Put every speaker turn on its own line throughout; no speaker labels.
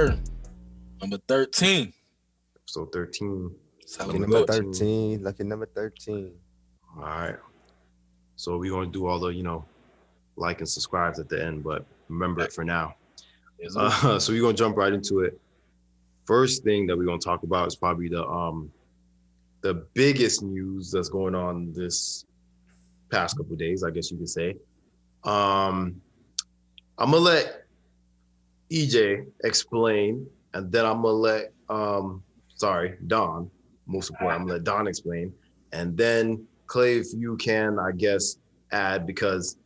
sir. Number 13.
So 13.
Lucky number 13. Lucky number 13.
All right. So we're going to do all the, like and subscribes at the end, but remember it for now. So we're going to jump right into it. First thing that we're going to talk about is probably the biggest news that's going on this past couple of days, I guess you could say. I'm going to let EJ explain, and then I'm going to let, Don, most important, I'm going to let Don explain. And then Clay, if you can, I guess, add, because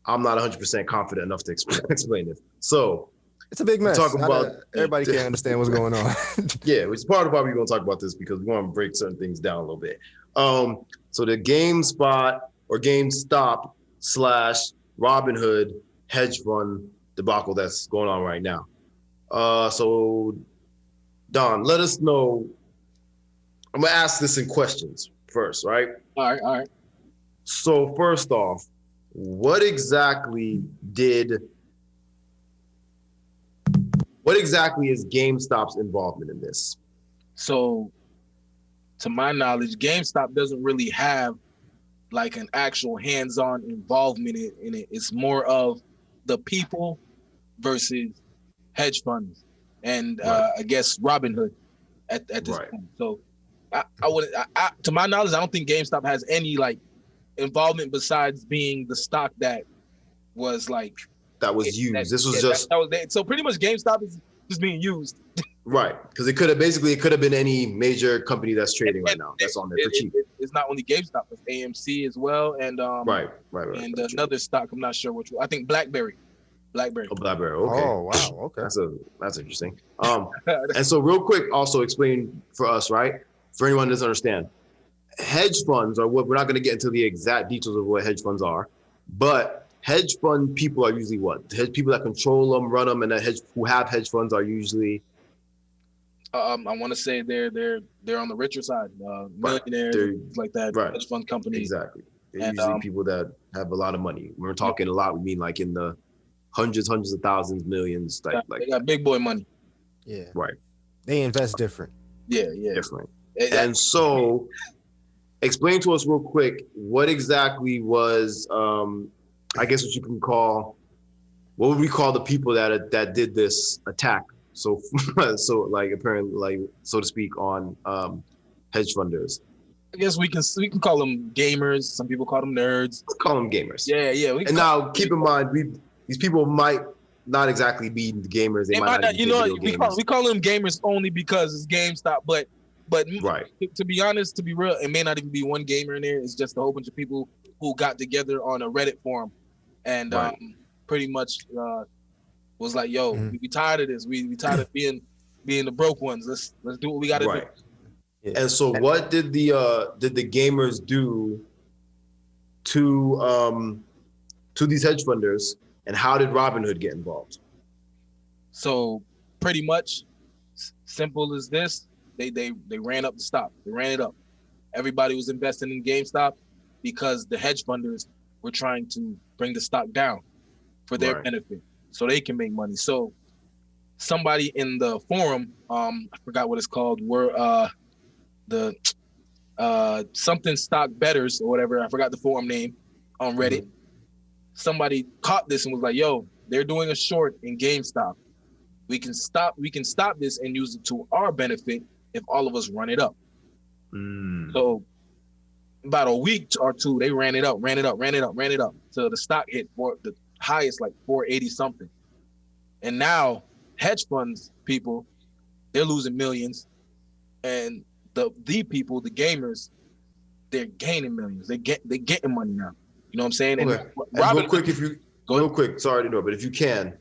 I'm not 100% confident enough to explain it. So
it's a big mess.
Talking about
everybody can't understand what's going on.
Yeah, which is part of why we're going to talk about this, because we want to break certain things down a little bit. So the GameSpot or GameStop / Robinhood hedge fund debacle that's going on right now. So Don, let us know. I'm going to ask this in questions first, right?
All right.
So first off, what exactly is GameStop's involvement in this?
So, to my knowledge, GameStop doesn't really have like an actual hands-on involvement in it. It's more of the people versus hedge funds and I guess Robinhood at this point. So, to my knowledge, I don't think GameStop has any like involvement besides being the stock that was like
that was used. This was just
that was there. So pretty much GameStop is just being used.
Right, because it could have been any major company that's trading right now. That's on there for cheap.
It's not only GameStop, it's AMC as well, and
right.
And another stock, I'm not sure which one. I think BlackBerry.
Oh, BlackBerry. Okay.
Oh wow. Okay.
That's interesting. And so real quick, also explain for us, right? For anyone that doesn't understand, hedge funds are what we're not going to get into the exact details of what hedge funds are, but hedge fund people are usually what? The people that control them, run them, and who have hedge funds are usually.
I want to say they're on the richer side, millionaires, like that,
right.
Hedge fund companies.
Exactly. They're usually people that have a lot of money. When we're talking a lot, we mean like in the hundreds of thousands, millions. Like
they got big boy money.
Yeah.
Right.
They invest different.
Yeah.
Different. And so, explain to us real quick what exactly was, I guess what would we call the people that did this attack? So like apparently, like so to speak, on hedge funders.
I guess we can call them gamers. Some people call them nerds.
Let's call them gamers.
Yeah.
And now keep in mind, these people might not exactly be gamers. They might not.
We call them gamers only because it's GameStop, but
right.
To be honest, to be real, it may not even be one gamer in there. It's just a whole bunch of people who got together on a Reddit forum and pretty much was like, "Yo, we tired of this. We tired of being the broke ones. Let's do what we got to do."
Yeah. And so, what did the gamers do to these hedge funders, and how did Robinhood get involved?
So, pretty much, simple as this. They ran up the stock. They ran it up. Everybody was investing in GameStop because the hedge funders were trying to bring the stock down for their benefit, so they can make money. So somebody in the forum, I forgot what it's called, were the something stock betters or whatever. I forgot the forum name on Reddit. Mm-hmm. Somebody caught this and was like, "Yo, they're doing a short in GameStop. We can stop this and use it to our benefit if all of us run it up." So about a week or two, they ran it up till the stock hit for the highest, like 480 something. And now hedge funds people, they're losing millions, and the people, the gamers, they're gaining millions. They're getting money now. You know what I'm saying?
Okay. And real quick, sorry to interrupt, but if you can,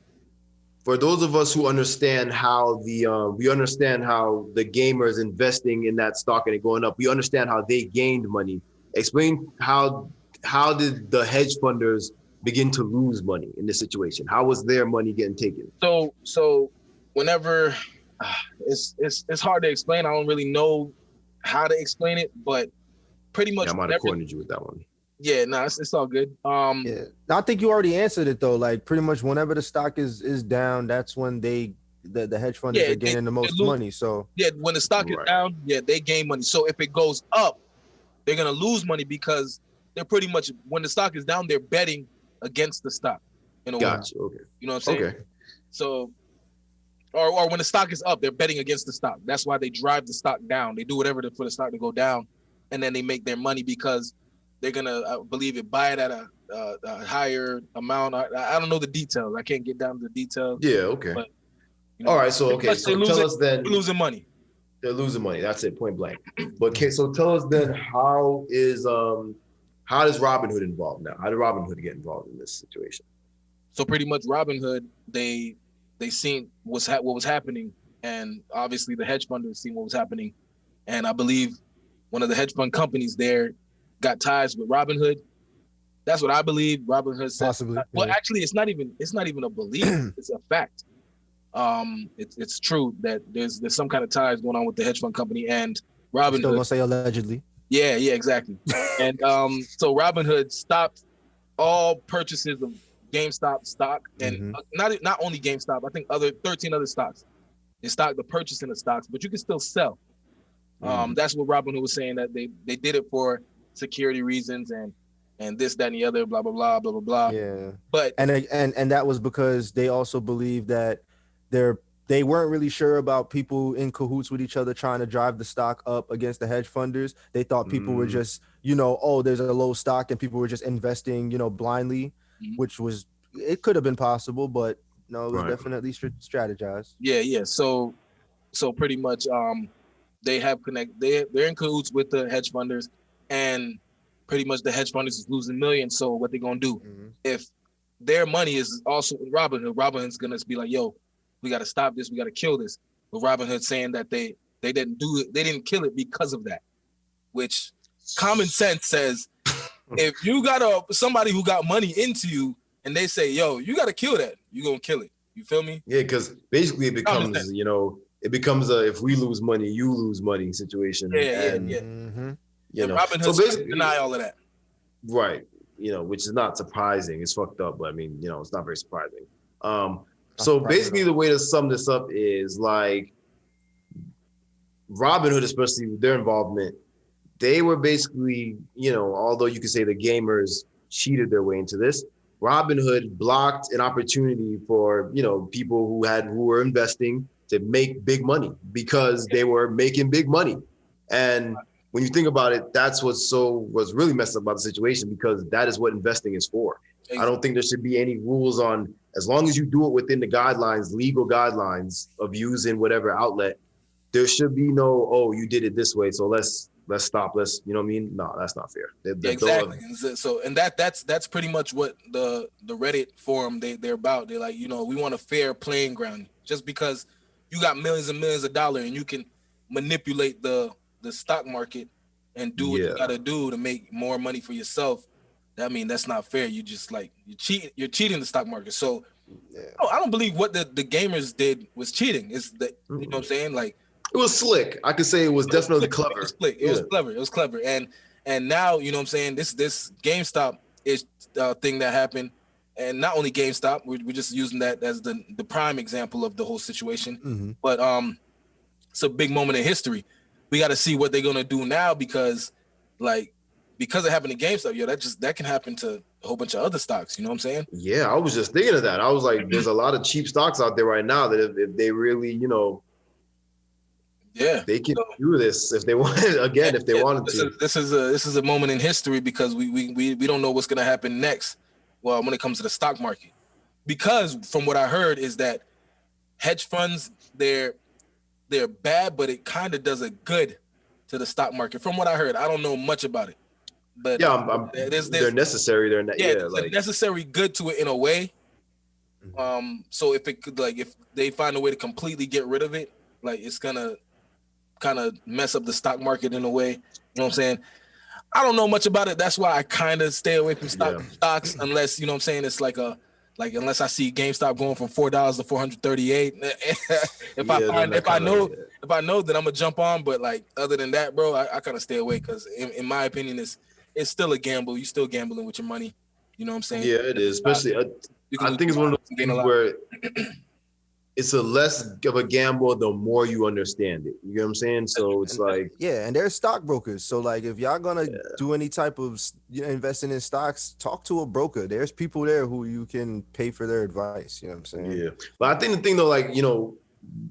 for those of us who understand how the gamers investing in that stock and it going up, we understand how they gained money. Explain how did the hedge funders begin to lose money in this situation? How was their money getting taken?
So whenever it's hard to explain. I don't really know how to explain it, but pretty much
I might have cornered you with that one.
Yeah, no, it's all good.
Yeah, I think you already answered it though. Like pretty much whenever the stock is down, that's when they the hedge funders
Yeah,
are gaining the most money. So
yeah, when the stock is
Right.
down, yeah, they gain money. So if it goes up, they're gonna lose money because they're pretty much, when the stock is down, they're betting against the stock in a way.
Gotcha. Okay.
You know what I'm saying?
Okay.
So, or when the stock is up, they're betting against the stock. That's why they drive the stock down. They do whatever for the stock to go down, and then they make their money because they're gonna, I believe it, buy it at a higher amount. I don't know the details. I can't get down to the details.
Yeah. Okay.
But, you know,
All right. So okay. So tell us then.
They're losing money.
They're losing money. That's it. Point blank. But okay. So tell us then, how does Robinhood involved now? How did Robinhood get involved in this situation?
So pretty much Robinhood, they seen what was happening, and obviously the hedge funders seen what was happening, and I believe one of the hedge fund companies there got ties with Robinhood. That's what I believe. Robinhood said.
Possibly.
Well,
yeah.
actually, it's not even a belief. It's a fact. It's true that there's some kind of ties going on with the hedge fund company and Robinhood.
Still gonna say allegedly.
Yeah, exactly. And so Robinhood stopped all purchases of GameStop stock, and not only GameStop, I think 13 other stocks. They stopped the purchasing of stocks, but you can still sell. That's what Robinhood was saying, that they did it for security reasons and this, that, and the other, blah blah blah blah blah blah.
Yeah.
But
and that was because they also believe that they weren't really sure about people in cahoots with each other trying to drive the stock up against the hedge funders. They thought people were just, there's a low stock and people were just investing, blindly, which was, it could have been possible, but no, it was definitely strategized.
Yeah. So pretty much, they have they're in cahoots with the hedge funders, and pretty much the hedge funders is losing millions. So what they gonna do if their money is also in Robinhood? Robinhood's gonna be like, yo, we got to stop this. We got to kill this. But Robinhood saying that they didn't do it. They didn't kill it because of that, which common sense says, if you got somebody who got money into you and they say, yo, you got to kill that, you going to kill it. You feel me?
Yeah, because basically it becomes, a if we lose money, you lose money situation.
Yeah. Robinhood so basically deny all of that.
Right. Which is not surprising. It's fucked up, but I mean, it's not very surprising. So basically the way to sum this up is like Robinhood, especially with their involvement, they were basically, although you could say the gamers cheated their way into this, Robinhood blocked an opportunity for, people who were investing to make big money because they were making big money. And when you think about it, that's was really messed up about the situation, because that is what investing is for. Exactly. I don't think there should be any rules on, as long as you do it within the guidelines, legal guidelines of using whatever outlet, there should be no, oh, you did it this way, so let's stop. You know what I mean? No, that's not fair.
Exactly. So, and that's pretty much what the Reddit forum they're about. They're like, we want a fair playing ground. Just because you got millions and millions of dollars and you can manipulate the stock market and do what you got to do to make more money for yourself, I mean, that's not fair. You just you're cheating the stock market. So I don't believe what the gamers did was cheating. It's that, you know what I'm saying? Like,
it was slick. I could say it was definitely clever.
It was clever. It was clever. And now, you know what I'm saying, this GameStop is thing that happened. And not only GameStop, we're just using that as the prime example of the whole situation. But it's a big moment in history. We got to see what they're going to do now, because it happened to GameStop, that can happen to a whole bunch of other stocks. You know what I'm saying? Yeah,
I was just thinking of that. I was like, there's a lot of cheap stocks out there right now that if they really, they can do this if they want. Again, if they wanted to.
This is a moment in history, because we don't know what's going to happen next. Well, when it comes to the stock market, because from what I heard is that hedge funds, they're bad, but it kind of does a good to the stock market. From what I heard, I don't know much about it. But
they're necessary. They're
a necessary good to it in a way. So if it could, if they find a way to completely get rid of it, it's gonna kind of mess up the stock market in a way. You know what I'm saying? I don't know much about it. That's why I kind of stay away from stocks, unless, you know what I'm saying, it's unless I see GameStop going from $4 to 438. If I know that I'm gonna jump on, but other than that, bro, I kind of stay away, because in my opinion, it's still a gamble. You still gambling with your money. You know what I'm saying?
Yeah, it is. Especially, I think it's one of those things where it's a less of a gamble the more you understand it. You know what I'm saying? So it's like,
yeah, and they're stockbrokers. So like, if y'all gonna do any type of investing in stocks, talk to a broker. There's people there who you can pay for their advice. You know what I'm saying?
yeah. But I think the thing though, like, you know,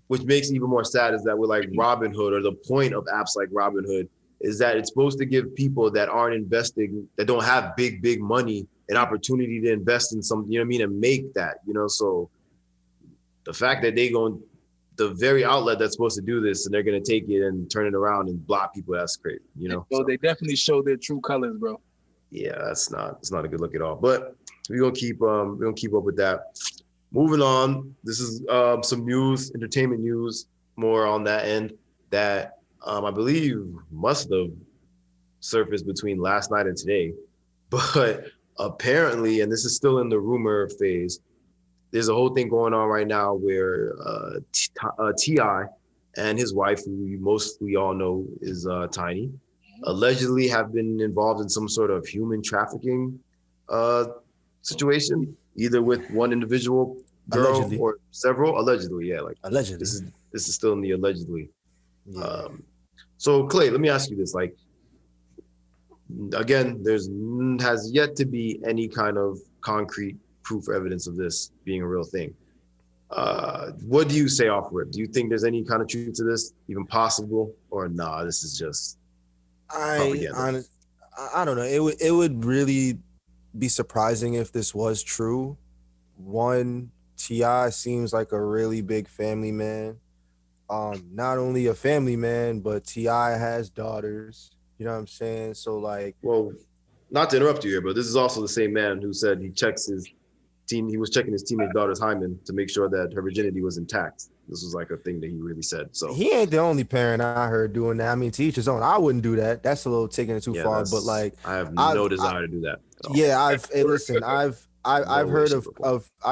which makes it even more sad is that with like Robinhood, or the point of apps like Robinhood is that it's supposed to give people that aren't investing, that don't have big money, an opportunity to invest in some, you know what I mean, and make that, you know. So the fact that the very outlet that's supposed to do this, and they're gonna take it and turn it around and block people, that's crazy, you know.
So they definitely show their true colors, bro.
Yeah, it's not a good look at all. But we're gonna keep up with that. Moving on, this is some news, entertainment news, more on that end that I believe must have surfaced between last night and today. But apparently, and this is still in the rumor phase, there's a whole thing going on right now where T.I. and his wife, who we all know is Tiny, allegedly have been involved in some sort of human trafficking situation, either with one individual girl
Allegedly.
or several. Allegedly, yeah. Like
Allegedly.
this is still in the allegedly.
Yeah.
So Clay, let me ask you this: like, again, has yet to be any kind of concrete proof or evidence of this being a real thing. What do you say off rip? Do you think there's any kind of truth to this, even possible, or nah? This is just propaganda?
I don't know. It would really be surprising if this was true. One, T.I. seems like a really big family man. Not only a family man, but T.I. has daughters. You know what I'm saying? So like,
well, not to interrupt you here, but this is also the same man who said he was checking his teammate's daughter's hymen to make sure that her virginity was intact. This was like a thing that he really said. So
he ain't the only parent I heard doing that. I mean, to each his own. I wouldn't do that. That's a little taking it too far. But like,
I have no desire to do that.
Yeah, I've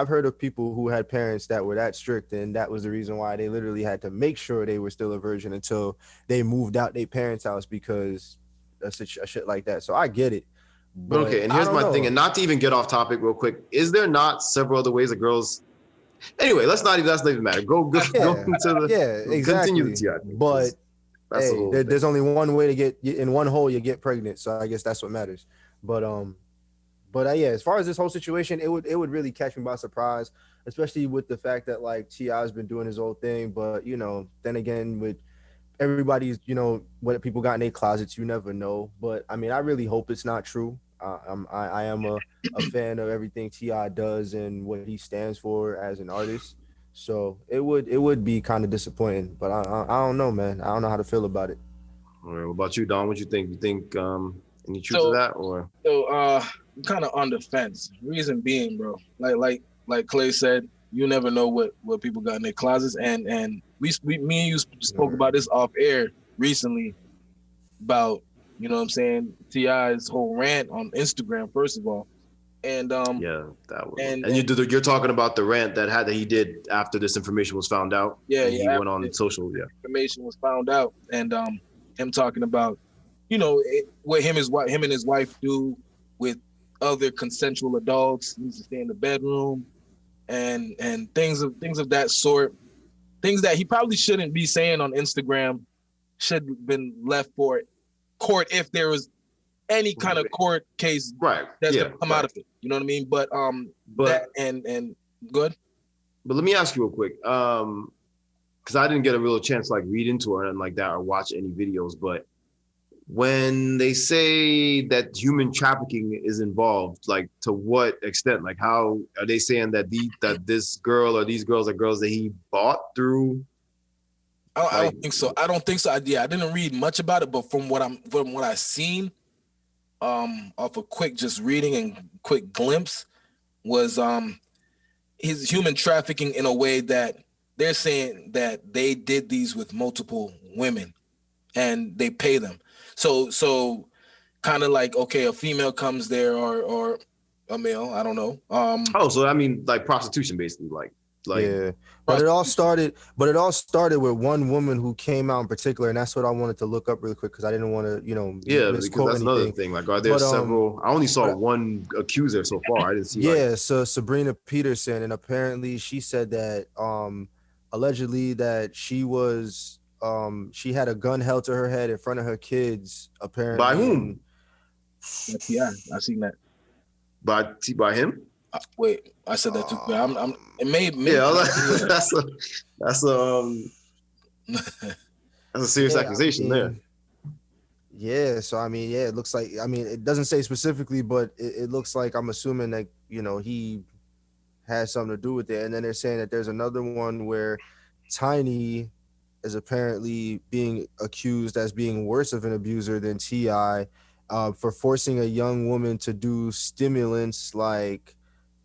heard of people who had parents that were that strict, and that was the reason why they literally had to make sure they were still a virgin until they moved out their parents' house because of a shit like that. So I get it.
But okay, and here's my thing, and not to even get off topic real quick, is there not several other ways that girls? Anyway, that's not even matter. Go into the
exactly.
Continue the TI thing,
but hey, there's only one way to get in one hole. You get pregnant, so I guess that's what matters. But yeah, as far as this whole situation, it would really catch me by surprise, especially with the fact that like T.I.'s been doing his own thing. But you know, then again, with everybody's, you know, what people got in their closets, you never know. But I mean, I really hope it's not true. I am a fan of everything T.I. does and what he stands for as an artist. So it would be kind of disappointing. But I don't know, man. I don't know how to feel about it.
All right, what about you, Don? What you think? You think any truth to that, or?
So I'm kind of on the fence. Reason being, bro, like Clay said, you never know what people got in their closets, and me and you spoke about this off air recently about, you know what I'm saying, T.I.'s whole rant on Instagram, first of all. And
yeah, that was, and you're talking about the rant that he did after this information was found out.
Yeah,
he went on social. Yeah,
information was found out, and him talking about, you know, what him and his wife do with other consensual adults. He needs to stay in the bedroom, and things of that sort. Things that he probably shouldn't be saying on Instagram should have been left for court if there was any kind of court case that's gonna come out of it. You know what I mean? But that and good.
But let me ask you real quick, because I didn't get a real chance to like read into it and like that or watch any videos. But when they say that human trafficking is involved, like to what extent? Like how are they saying that this girl or these girls are girls that he bought through?
I don't think so. I Yeah, I didn't read much about it, but from what I've seen, off a quick just reading and quick glimpse, was his human trafficking in a way that they're saying that they did these with multiple women and they pay them. So kind of like, okay, a female comes there or a male, I don't know.
So I mean like prostitution basically, like
yeah. But it all started with one woman who came out in particular, and that's what I wanted to look up really quick because I didn't want to,
because that's anything. Another thing. Like, are there several? I only saw one accuser so far. I didn't see.
So Sabrina Peterson, and apparently she said that allegedly that she was she had a gun held to her head in front of her kids. Apparently,
By whom?
Yeah, I seen that.
By him?
Wait, I said that too. I'm. It may.
Yeah, that's a serious accusation there.
Yeah, so I mean, yeah, it looks like, I mean, it doesn't say specifically, but it looks like, I'm assuming that, you know, he has something to do with it. And then they're saying that there's another one where Tiny is apparently being accused as being worse of an abuser than T.I. For forcing a young woman to do stimulants like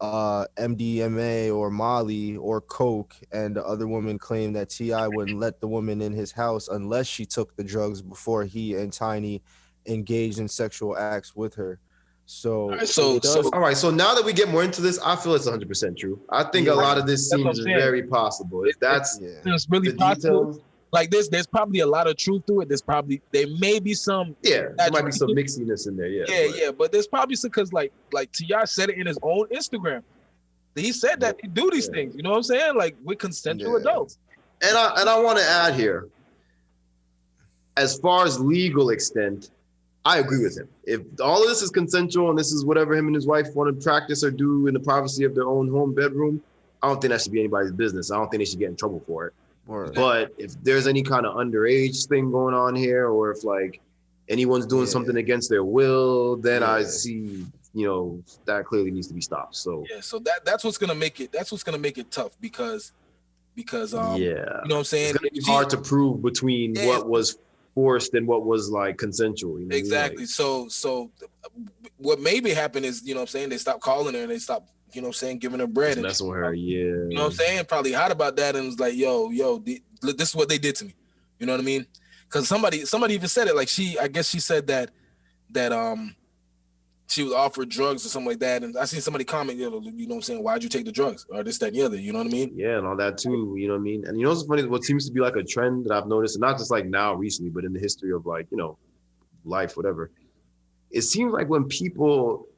MDMA or Molly or Coke, and the other woman claimed that T.I. wouldn't let the woman in his house unless she took the drugs before he and Tiny engaged in sexual acts with her. So,
all right. So now that we get more into this, I feel it's 100% true. I think a lot of this seems very possible. If that's
it's really possible. Details, like this, there's probably a lot of truth to it. There may be some.
Yeah, there might be some mixiness in there. Yeah.
But there's probably some, because like T.I. said it in his own Instagram. He said that they do these things. You know what I'm saying? Like with consensual adults.
And I want to add here, as far as legal extent, I agree with him. If all of this is consensual and this is whatever him and his wife want to practice or do in the privacy of their own home bedroom, I don't think that should be anybody's business. I don't think they should get in trouble for it. Word. But if there's any kind of underage thing going on here, or if like anyone's doing something against their will, then I see, you know, that clearly needs to be stopped. So
so that's what's gonna make it. That's what's gonna make it tough because you know what I'm saying.
It's gonna be hard to prove between what was forced and what was like consensual. You know
exactly. Like, so what maybe happened is, you know what I'm saying, they stopped calling her and they stopped, you know what I'm saying, giving her bread.
That's with her,
You know what I'm saying? Probably hot about that and was like, yo, this is what they did to me. You know what I mean? Because somebody even said it. Like I guess she said that she was offered drugs or something like that. And I seen somebody comment, you know what I'm saying, why'd you take the drugs? Or this, that, and the other. You know what I mean?
Yeah, and all that too. You know what I mean? And you know what's funny? What seems to be like a trend that I've noticed, and not just like now recently, but in the history of like, you know, life, whatever. It seems like when people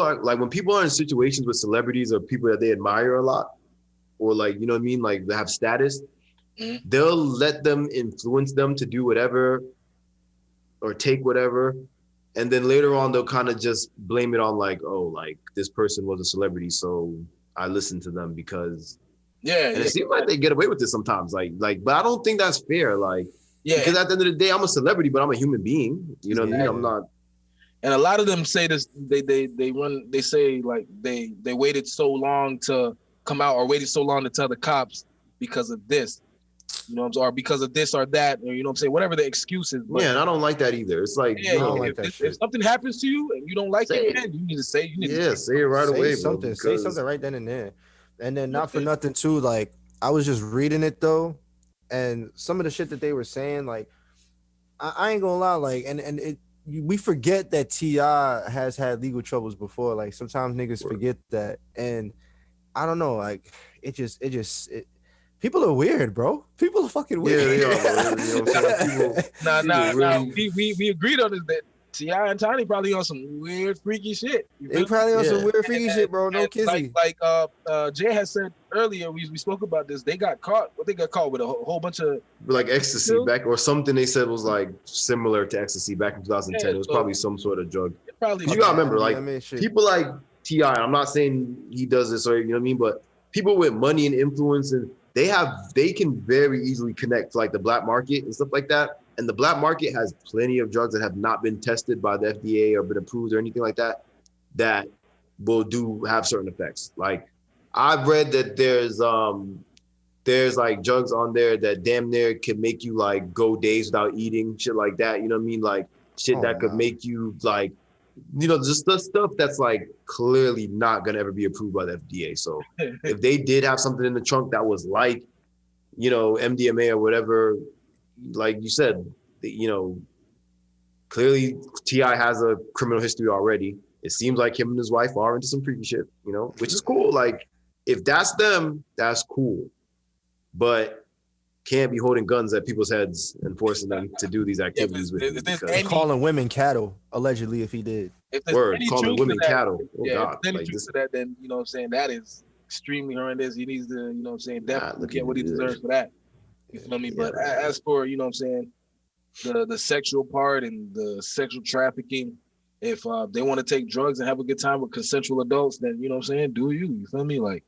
are in situations with celebrities or people that they admire a lot, or like, you know what I mean? Like they have status, they'll let them influence them to do whatever or take whatever. And then later on, they'll kind of just blame it on like, oh, like this person was a celebrity, so I listened to them because. And it seems like they get away with this sometimes. Like, but I don't think that's fair. Like, because at the end of the day, I'm a celebrity, but I'm a human being. You know what I mean? I'm not.
And a lot of them say this. They say like they waited so long to come out, or waited so long to tell the cops because of this. You know what I'm saying? Or because of this or that, or you know what I'm saying, whatever the excuse is.
But, and I don't like that either. It's like,
if something happens to you and you don't like it, man, you need to say.
Say it right away.
Say something right then and there. And then not for nothing too. Like I was just reading it though, and some of the shit that they were saying, like I ain't gonna lie, like we forget that T.I. has had legal troubles before. Like sometimes niggas forget that, and I don't know, like it just. People are weird, bro. People are fucking weird.
Yeah, they are.
We agreed on this, that T.I. and Tiny probably on some weird, freaky shit.
They probably on some weird, freaky shit, bro. No kizzy.
Like Jay has said earlier, we spoke about this. They got caught. What they got caught with a whole bunch of
like ecstasy back, or something they said was like similar to ecstasy back in 2010. It was probably some sort of drug.
Probably.
You gotta remember, like people like T.I. I'm not saying he does this, or you know what I mean, but people with money and influence and they can very easily connect to like the black market and stuff like that. And the black market has plenty of drugs that have not been tested by the FDA or been approved or anything like that, that will have certain effects. Like I've read that there's like drugs on there that damn near can make you like go days without eating, shit like that. You know what I mean? Like shit that could make you like, you know, just the stuff that's like clearly not gonna ever be approved by the FDA. So if they did have something in the trunk that was like, you know, MDMA or whatever, like you said, you know, clearly T.I. has a criminal history already. It seems like him and his wife are into some freaky shit, you know, which is cool. Like if that's them, that's cool. But can't be holding guns at people's heads and forcing them to do these activities with you.
Calling women cattle, allegedly, if he did.
Calling women cattle. Oh
God.
If there's
any truth to that, then you know what I'm saying, that is extremely horrendous. He needs to, you know what I'm saying, definitely
looking
get what he
good.
deserves for that. You feel me?
Yeah.
But as for, you know what I'm saying, the sexual part and the sexual trafficking, if they want to take drugs and have a good time with consensual adults, then, you know what I'm saying, do you? You feel me? Like,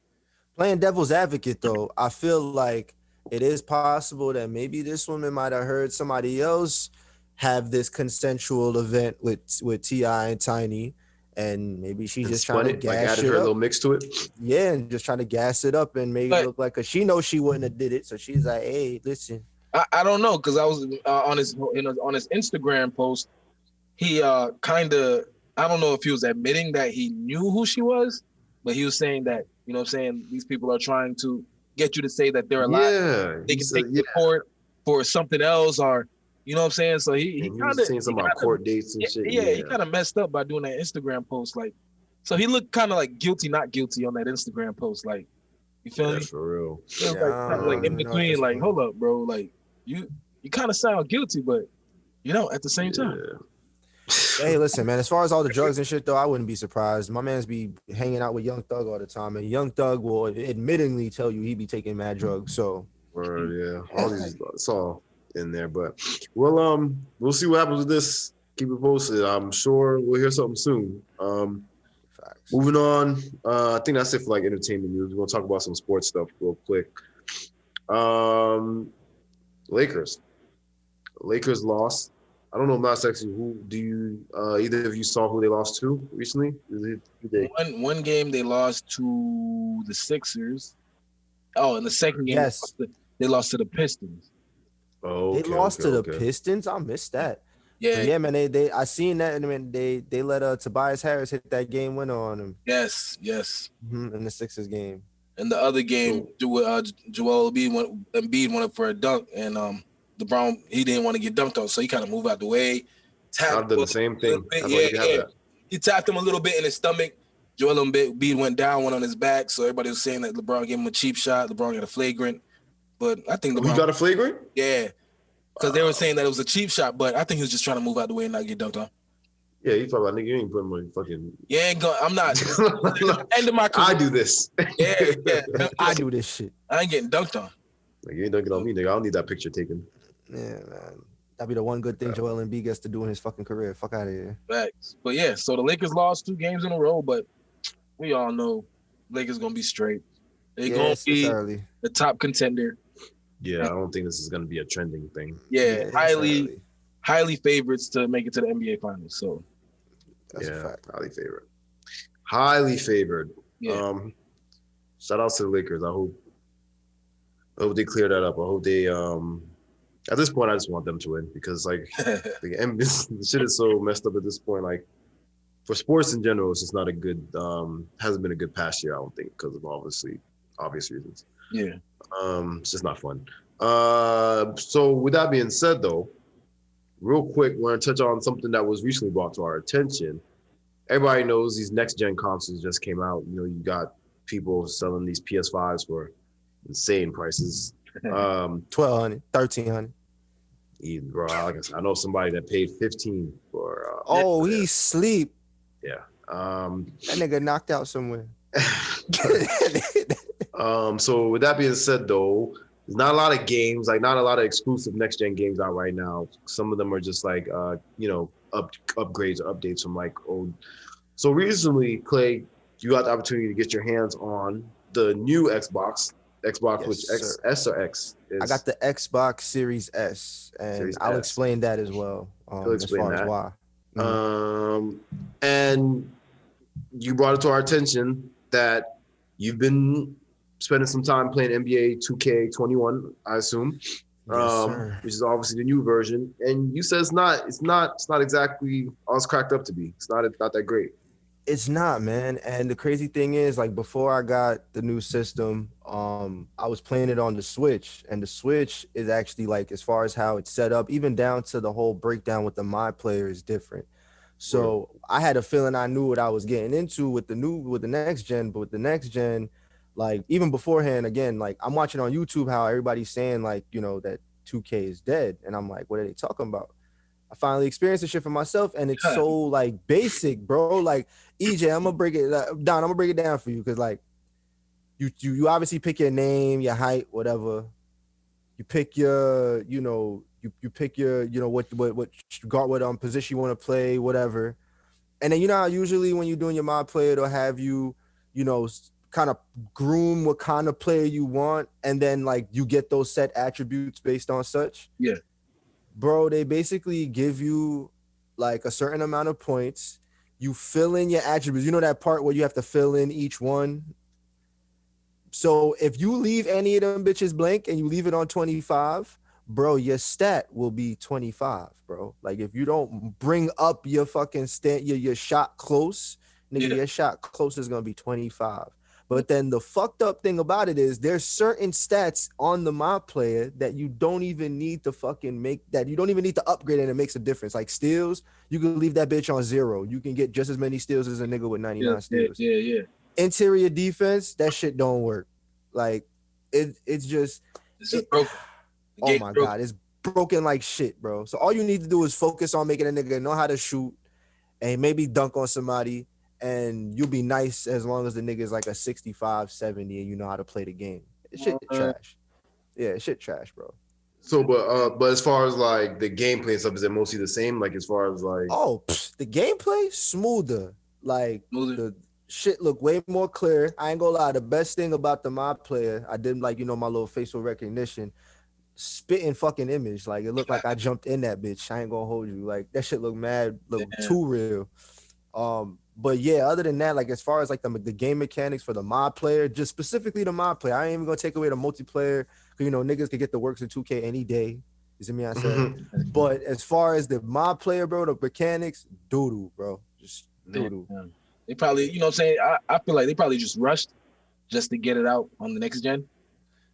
playing devil's advocate though, I feel like it is possible that maybe this woman might have heard somebody else have this consensual event with T.I. and Tiny, and maybe she's just trying to gas
added
it
her
up.
little mix to it.
Yeah, and just trying to gas it up and make it look like, cause she knows she wouldn't have did it, so she's like, hey, listen.
I don't know, because I was on his Instagram post, he kind of, I don't know if he was admitting that he knew who she was, but he was saying that, you know what I'm saying, these people are trying to get you to say that they're alive.
Yeah,
they can take the court for something else, or, you know what I'm saying? So he kind of
saying something about court dates and shit.
Yeah, he kind of messed up by doing that Instagram post. Like, so he looked kind of like guilty, not guilty on that Instagram post. Like, you feel me?
For real.
It was kind of like in between, like, hold up, bro. Like, you kind of sound guilty, but, you know, at the same time.
Hey, listen, man, as far as all the drugs and shit, though, I wouldn't be surprised. My man's be hanging out with Young Thug all the time, and Young Thug will admittingly tell you he be taking mad drugs. So,
all these, it's all in there. But, well, we'll see what happens with this. Keep it posted. I'm sure we'll hear something soon. Moving on, I think that's it for like entertainment news. We're gonna talk about some sports stuff real quick. Lakers lost. I don't know, not sexy. Who do you? Either of you saw who they lost to recently?
One game they lost to the Sixers. Oh, in the second game,
yes,
they lost to the Pistons.
Oh, they lost to the Pistons. I missed that. Yeah, man. I seen that, and I mean, they let Tobias Harris hit that game winner on him.
Yes.
In the Sixers game.
In the other game, Joel Embiid went up for a dunk, and LeBron, he didn't want to get dunked on, so he kind of moved out the way.
I've done the same thing.
He tapped him a little bit in his stomach. Joel Embiid went down, went on his back, so everybody was saying that LeBron gave him a cheap shot. LeBron got a flagrant, but I think LeBron
got a flagrant.
Yeah, because they were saying that it was a cheap shot, but I think he was just trying to move out the way and not get dunked on.
Yeah, you talking about nigga, you ain't putting my fucking.
Yeah, I'm not. End of my career.
I do this.
Yeah.
I do this shit.
I ain't getting dunked on.
Like, you ain't dunking on me, nigga. I don't need that picture taken.
Yeah, man. That'd be the one good thing Joel Embiid gets to do in his fucking career. Fuck out of here.
Facts. But yeah, so the Lakers lost 2 games in a row, but we all know Lakers gonna be straight. They're gonna be the top contender.
Yeah, I don't think this is gonna be a trending thing.
Yeah, highly favorites to make it to the NBA Finals. So
that's a fact.
Highly favored.
Yeah.
Shout out to the Lakers. I hope they clear that up. I hope they at this point I just want them to win because like the shit is so messed up at this point. Like for sports in general, it's just not a good hasn't been a good past year, I don't think, because of obvious reasons.
Yeah.
It's just not fun. So with that being said though, real quick, we're gonna touch on something that was recently brought to our attention. Everybody knows these next gen consoles just came out. You know, you got people selling these PS5s for insane prices.
$1,200, $1,300.
Bro, like I said, I know somebody that paid $15 for.
He sleep.
Yeah.
That nigga knocked out somewhere.
So with that being said, though, there's not a lot of games, like not a lot of exclusive next gen games out right now. Some of them are just like, upgrades or updates from like old. So recently, Clay, you got the opportunity to get your hands on the new Xbox, yes, which S or X is.
I got the Xbox Series S, and Series I'll explain that as well. As far as why.
And you brought it to our attention that you've been spending some time playing NBA 2K21, I assume, which is obviously the new version. And you said it's not exactly all it's cracked up to be. It's not that great.
It's not, man. And the crazy thing is, like, before I got the new system, I was playing it on the Switch, and the Switch is actually, like, as far as how it's set up, even down to the whole breakdown with the My Player is different. So I had a feeling I knew what I was getting into with the next gen, but with the next gen, like, even beforehand, again, like, I'm watching on YouTube how everybody's saying, like, you know, that 2K is dead, and I'm like, what are they talking about? I finally experienced the shit for myself, and it's so like basic, bro. Like, EJ, I'm gonna break it down. I'm gonna break it down for you, because like you obviously pick your name, your height, whatever. You pick your, you pick your, what position you want to play, whatever. And then how usually when you're doing your mod player, it'll have you, kind of groom what kind of player you want, and then like you get those set attributes based on such.
Yeah.
Bro, they basically give you like a certain amount of points. You fill in your attributes. You know that part where you have to fill in each one? So if you leave any of them bitches blank and you leave it on 25, bro, your stat will be 25, bro. Like if you don't bring up your fucking your shot close, nigga, your shot close is gonna be 25. But then the fucked up thing about it is there's certain stats on the mod player that you don't even need to fucking you don't even need to upgrade, and it makes a difference. Like steals, you can leave that bitch on 0. You can get just as many steals as a nigga with 99 steals.
Yeah.
Interior defense, that shit don't work. Like it's just
broken.
Oh my God, it's broken like shit, bro. So all you need to do is focus on making a nigga know how to shoot and maybe dunk on somebody, and you'll be nice as long as the nigga is like a 65, 70 and you know how to play the game. Shit trash. Yeah, shit trash, bro.
So, but as far as like the gameplay and stuff, is it mostly the same? Like as far as like
the gameplay smoother. Like the shit look way more clear. I ain't gonna lie. The best thing about the mod player, I did like my little facial recognition, spitting fucking image. Like it looked like I jumped in that bitch. I ain't gonna hold you. Like that shit look too real. But yeah, other than that, like as far as like the game mechanics for the mod player, just specifically the mod player, I ain't even gonna take away the multiplayer because niggas could get the works in 2K any day. You see me? I said, but as far as the mod player, bro, the mechanics, doodoo, bro, just doodoo.
Yeah. They probably, what I'm saying, I feel like they probably just rushed just to get it out on the next gen.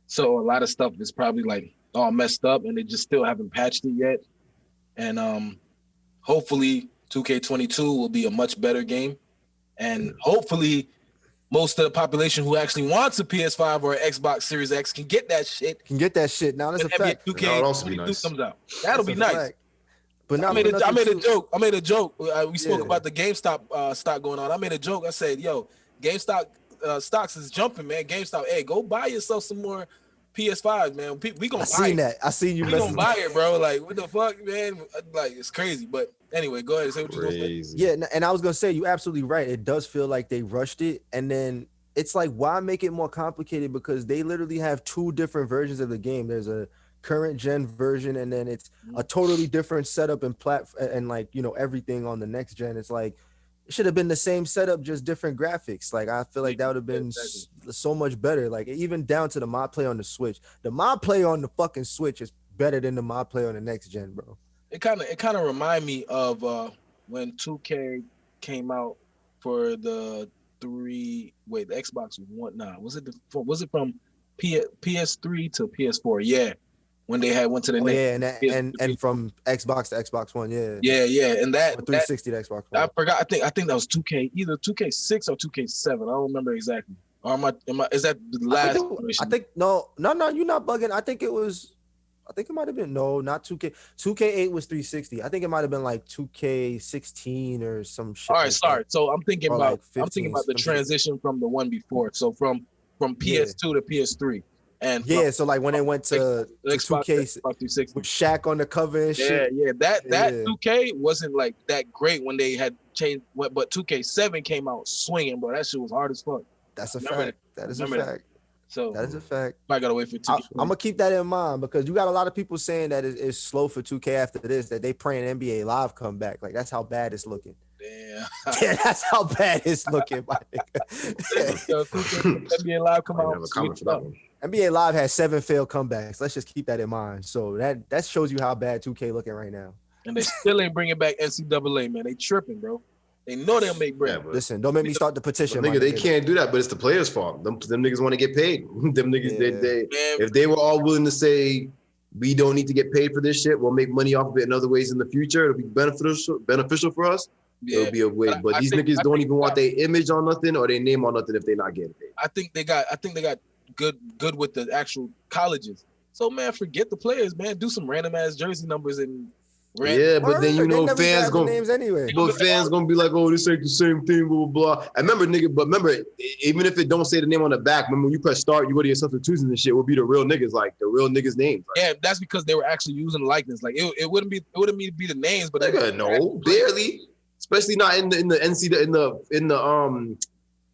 So a lot of stuff is probably like all messed up, and they just still haven't patched it yet. And hopefully 2K22 will be a much better game, and hopefully most of the population who actually wants a PS5 or an Xbox Series X can get that shit.
Now that's a fact.
2K22 comes out. That'll be nice.
But
I made a joke. We spoke about the GameStop stock going on. I made a joke. I said, "Yo, GameStop stocks is jumping, man. GameStop, hey, go buy yourself some more PS5, man. We gonna buy it.
I seen you.
We gonna buy it, bro. Like, what the fuck, man? Like, it's crazy. But anyway, go ahead and say what you gonna say.
Yeah, and I was gonna say, you're absolutely right. It does feel like they rushed it, and then it's like, why make it more complicated? Because they literally have 2 different versions of the game. There's a current gen version, and then it's a totally different setup and platform, and like everything on the next gen. It's like it should have been the same setup, just different graphics. Like I feel like that would have been so much better. Like even down to the mod play on the Switch. The mod play on the fucking Switch is better than the mod play on the next gen, bro.
It kind of remind me of when 2K came out for the Xbox One. Was it from PS3 to PS4? Yeah. When they went to the next,
and from Xbox to Xbox One,
and that
360 to Xbox One.
I forgot. I think that was 2K, either 2K6 or 2K7. I don't remember exactly. Or is that the last?
I think no, you're not bugging. I think it might have been not 2K. 2K8 was 360. I think it might have been like 2K16 or some shit.
All right, sorry. So I'm thinking about the transition from the one before. So from PS2 to PS3. And
so like when they went to
Xbox
2K with Shaq on the cover and shit.
Yeah. That 2K wasn't like that great when they had changed, but 2K7 came out swinging, bro. That shit was hard as fuck.
That's a fact. That is a fact.
So
that is a fact.
I gotta wait for 2K.
I'm gonna keep that in mind because you got a lot of people saying that it's slow for 2K after this, that they praying NBA Live come back. Like that's how bad it's looking.
Damn.
Yeah, that's how bad it's looking, my nigga.
NBA Live come out.
NBA Live has 7 failed comebacks. Let's just keep that in mind. So that shows you how bad 2K looking right now.
And they still ain't bringing back NCAA, man. They tripping, bro. They know they'll make bread.
Yeah, listen, don't make me start the petition.
Nigga, they can't do that, but it's the players' fault. Them niggas want to get paid. Them niggas, if they were all willing to say, we don't need to get paid for this shit, we'll make money off of it in other ways in the future, it'll be beneficial for us. Yeah. It'll be a way. But these niggas don't even want their image on nothing or their name on nothing if they're not getting paid.
I think they got good with the actual colleges. So man, forget the players, man. Do some random ass jersey numbers and
Yeah, but then you know fans gonna
names anyway.
But fans gonna be like, oh, this ain't the same thing, blah blah blah. I remember, nigga, but remember, even if it don't say the name on the back, remember when you press start, you go to your substitutions and shit, will be the real niggas, like the real niggas' names. Like,
yeah, that's because they were actually using likeness. Like it wouldn't be the names, but
nigga, no, barely. Especially not in the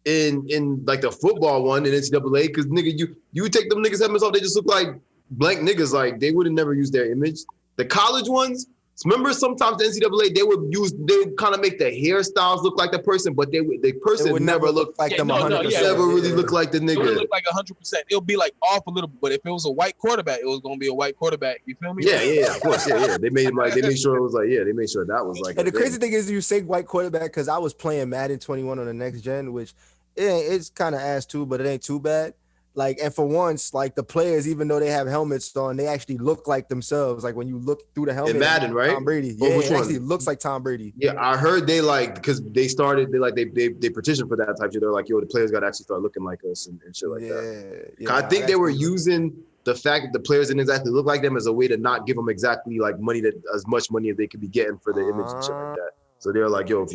in like the football one in NCAA, because nigga, you take them niggas' helmets off, they just look like blank niggas. Like they would have never used their image. The college ones. Remember, sometimes the NCAA they would kind of make the hairstyles look like the person, but the person would never look
like them.
Never really look like the nigga.
It would look like 100%. It'll be like off a little, but if it was a white quarterback, it was gonna be a white quarterback. You feel me?
Yeah, of course, yeah. They made sure it was like, they made sure that was like.
And the crazy thing is, you say white quarterback because I was playing Madden 21 on the next gen, which it's kind of ass too, but it ain't too bad. Like, and for once, like the players, even though they have helmets on, they actually look like themselves. Like when you look through the helmet,
in Madden, right?
Tom Brady, yeah, it actually looks like Tom Brady.
Yeah, I heard they like because they petitioned for that type shit. They're like, yo, the players got to actually start looking like us and shit like that. Yeah, I think they were using the fact that the players didn't exactly look like them as a way to not give them exactly like as much money as they could be getting for the image and shit like that. So they're like, yo, if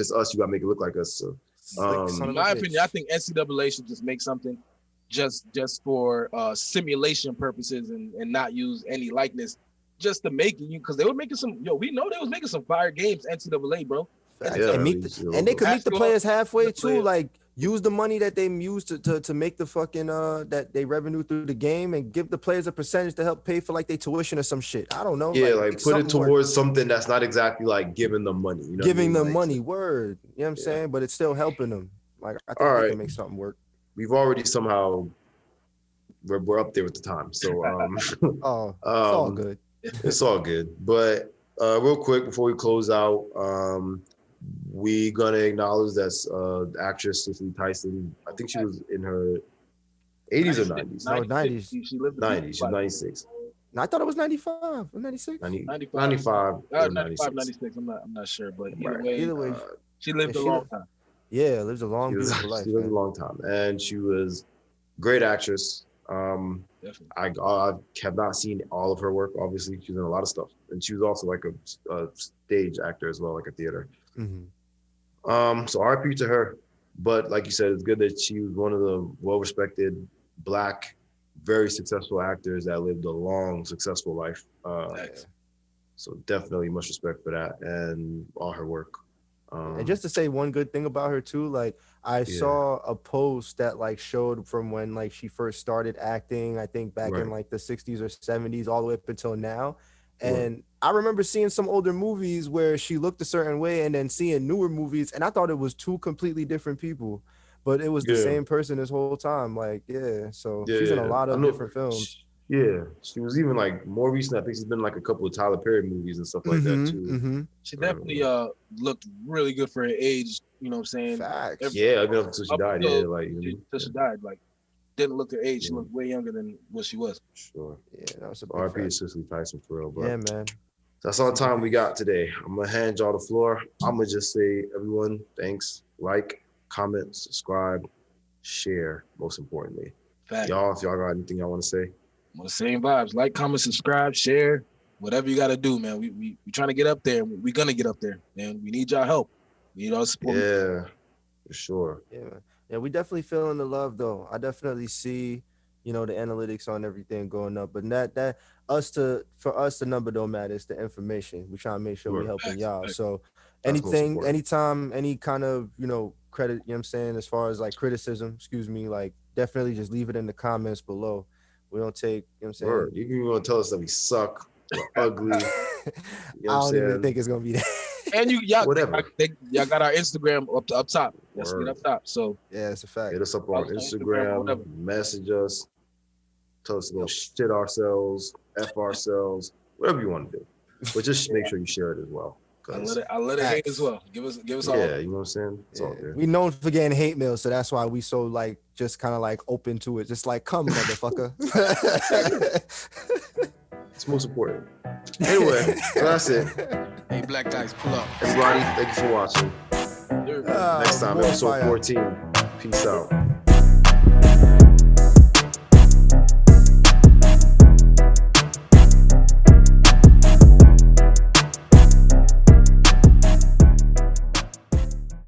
it's us, you gotta make it look like us. So,
in my opinion, I think NCAA should just make something just for simulation purposes and not use any likeness just to make it, because they were making we know they was making some fire games, NCAA, bro.
And they could meet the players halfway too, like use the money that they use to make the fucking that they revenue through the game and give the players a percentage to help pay for like their tuition or some shit. I don't know.
Yeah, like put it towards something that's not exactly like giving them money. You know
giving them money, word. You know what I'm saying? But it's still helping them. Like I think they can make something work.
We've already somehow we're up there with the time, so
it's all good.
It's all good. But real quick before we close out, we gonna acknowledge that actress Cisely Tyson. I think she was in her 80s or 90s.
No, 90s.
She lived
90s. She's 96.
I thought it was 95 or 96.
95 or
96. I'm not sure, but either way, she lived a long time.
Yeah, lives a long, beautiful life.
She lived a long time, and she was a great actress. I have not seen all of her work. Obviously, she's in a lot of stuff, and she was also like a stage actor as well, like a theater. Mm-hmm. So RIP to her. But like you said, it's good that she was one of the well-respected Black, very successful actors that lived a long, successful life. So definitely much respect for that and all her work.
And just to say one good thing about her too, like I saw a post that like showed from when like she first started acting, I think back in like the 60s or 70s all the way up until now. And I remember seeing some older movies where she looked a certain way and then seeing newer movies, and I thought it was two completely different people, but it was the same person this whole time. Like, so she's in a lot of different films.
She was even like more recent. I think she's been like a couple of Tyler Perry movies and stuff like that too.
Mm-hmm.
She definitely looked really good for her age. You know what I'm saying?
Facts.
I mean, up until she died.
Until she died, like didn't look her age. She looked way younger than what she was.
Sure.
Yeah, that was a
RP is Cisely Tyson for real, bro.
Yeah, man.
That's all the time we got today. I'm gonna hand y'all the floor. I'm gonna just say, everyone, thanks. Like, comment, subscribe, share. Most importantly, y'all, if y'all got anything y'all want to say.
Well, same vibes. Like, comment, subscribe, share, whatever you got to do, man. We trying to get up there. We're going to get up there, man. We need y'all help. We need all support.
Yeah, for sure.
Yeah, man. Yeah, we definitely feeling the love, though. I definitely see, the analytics on everything going up. But for us, the number don't matter. It's the information. We trying to make sure we're helping y'all. So anything, anytime, any kind of, credit, you know what I'm saying, as far as like criticism, like definitely just leave it in the comments below. We don't take, you know what I'm saying?
Word. You can even tell us that we suck, we're ugly.
I don't even think it's gonna be that.
And y'all got our Instagram up top. That's up top. So
yeah, it's a fact.
Hit us up on Instagram, message us, tell us to go shit ourselves, F ourselves, whatever you want to do. But just make sure you share it as well.
I let it hate as well. Give us all.
Yeah, you know what I'm saying? It's all good.
We known for getting hate mail, so that's why we so like just kind of like open to it. Just like, come, motherfucker.
It's most important. Anyway, so that's it.
Hey, black guys, pull up.
Everybody, thank you for watching. Next time, episode 14. Peace out.